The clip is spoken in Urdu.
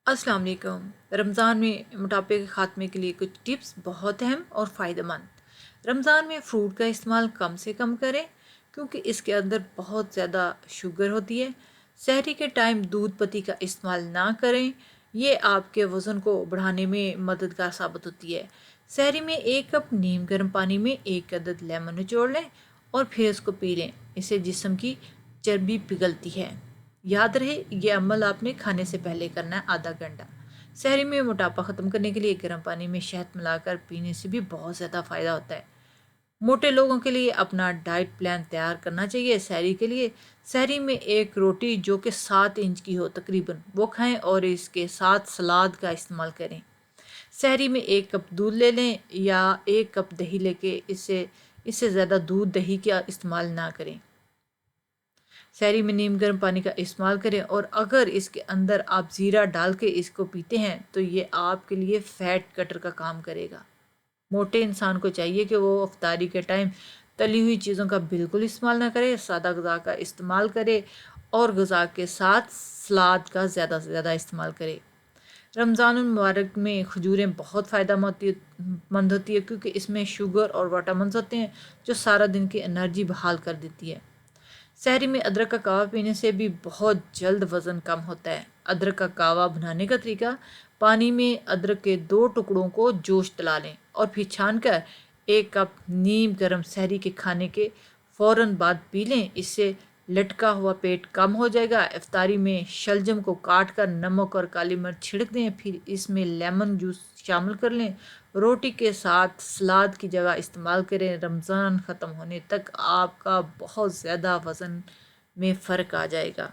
السلام علیکم۔ رمضان میں موٹاپے کے خاتمے کے لیے کچھ ٹپس بہت اہم اور فائدہ مند۔ رمضان میں فروٹ کا استعمال کم سے کم کریں کیونکہ اس کے اندر بہت زیادہ شوگر ہوتی ہے۔ سحری کے ٹائم دودھ پتی کا استعمال نہ کریں، یہ آپ کے وزن کو بڑھانے میں مددگار ثابت ہوتی ہے۔ سحری میں 1 کپ نیم گرم پانی میں 1 عدد لیمن نچوڑ لیں اور پھر اس کو پی لیں، اس سے جسم کی چربی پگھلتی ہے۔ یاد رہے یہ عمل آپ نے کھانے سے پہلے کرنا ہے آدھا گھنٹہ۔ سحری میں موٹاپا ختم کرنے کے لیے گرم پانی میں شہد ملا کر پینے سے بھی بہت زیادہ فائدہ ہوتا ہے۔ موٹے لوگوں کے لیے اپنا ڈائٹ پلان تیار کرنا چاہیے۔ سحری کے لیے سحری میں 1 روٹی جو کہ 7 انچ کی ہو تقریباً وہ کھائیں اور اس کے ساتھ سلاد کا استعمال کریں۔ سحری میں 1 کپ دودھ لے لیں یا 1 کپ دہی لے کے اس سے زیادہ دودھ دہی کا استعمال نہ کریں۔ سحری میں نیم گرم پانی کا استعمال کریں اور اگر اس کے اندر آپ زیرہ ڈال کے اس کو پیتے ہیں تو یہ آپ کے لیے فیٹ کٹر کا کام کرے گا۔ موٹے انسان کو چاہیے کہ وہ افطاری کے ٹائم تلی ہوئی چیزوں کا بالکل استعمال نہ کرے، سادہ غذا کا استعمال کرے اور غذا کے ساتھ سلاد کا زیادہ سے زیادہ استعمال کرے۔ رمضان المبارک میں کھجوریں بہت فائدہ مند ہوتی ہے کیونکہ اس میں شوگر اور وٹامنز ہوتے ہیں جو سارا دن کی انرجی بحال کر دیتی ہے۔ سحری میں ادرک کا قہوہ پینے سے بھی بہت جلد وزن کم ہوتا ہے۔ ادرک کا قہوہ بنانے کا طریقہ: پانی میں ادرک کے 2 ٹکڑوں کو جوش دلا لیں اور پھر چھان کر 1 کپ نیم گرم سحری کے کھانے کے فوراً بعد پی لیں، اس سے لٹکا ہوا پیٹ کم ہو جائے گا۔ افطاری میں شلجم کو کاٹ کر نمک اور کالی مرچ چھڑک دیں، پھر اس میں لیمن جوس شامل کر لیں۔ روٹی کے ساتھ سلاد کی جگہ استعمال کریں۔ رمضان ختم ہونے تک آپ کا بہت زیادہ وزن میں فرق آ جائے گا۔